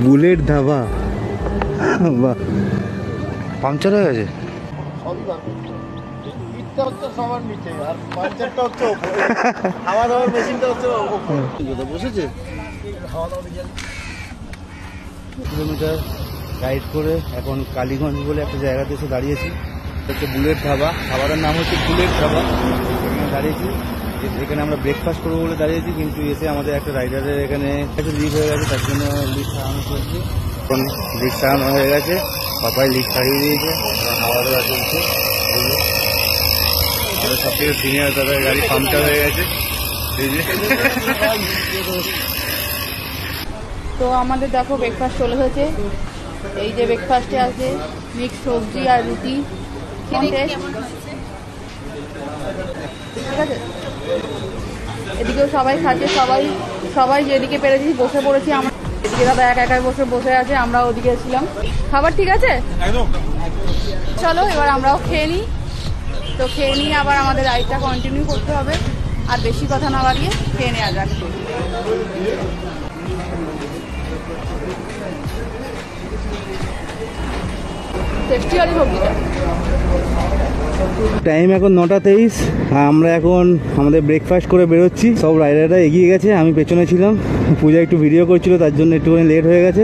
Bullet dhaba, বাহ। Puncture হয়ে গেছে। কিলোমিটার রাইড করে এখন কালীগঞ্জ বলে একটা জায়গাতে এসে দাঁড়িয়েছি। হচ্ছে বুলেট ধাবা, খাবারের নাম হচ্ছে বুলেট ধাবা। এখানে দাঁড়িয়েছি, এখানে আমরা ব্রেকফাস্ট করবো বলে দাঁড়িয়েছি, কিন্তু এসে আমাদের একটা রাইডারের এখানে একটা লিক হয়ে গেছে, তার জন্য লিক সারানো চলছে। এখন লিক সারানো হয়ে গেছে, সবাই লিক সারিয়ে দিয়েছে, খাওয়া দাওয়া চলছে। আমাদের সব থেকে সিনিয়র দাদার গাড়ি পাংচার হয়ে গেছে। তো আমাদের দেখো ব্রেকফাস্ট চলে হয়েছে। এই যে ব্রেকফাস্টে আছে মিক্স সবজি আর রুটি। ঠিক আছে, এদিকেও সবাই খাচ্ছে, সবাই যেদিকে পেরেছি বসে পড়েছি। আমরা এদিকে দাদা একা বসে আছে, আমরা ওদিকে ছিলাম। খাবার ঠিক আছে, চলো এবার আমরাও খেয়ে নিই। তো খেয়ে নিয়ে আবার আমাদের রাইডটা কন্টিনিউ করতে হবে। আর বেশি কথা না বাড়িয়ে খেয়ে নেওয়া যাক। টাইম এখন 9:23। আমরা এখন আমাদের ব্রেকফাস্ট করে বেরোচ্ছি। সব রাইডাররা এগিয়ে গেছে, আমি পেছনে ছিলাম। পূজা একটু ভিডিও করছিল, তার জন্য একটুখানি লেট হয়ে গেছে।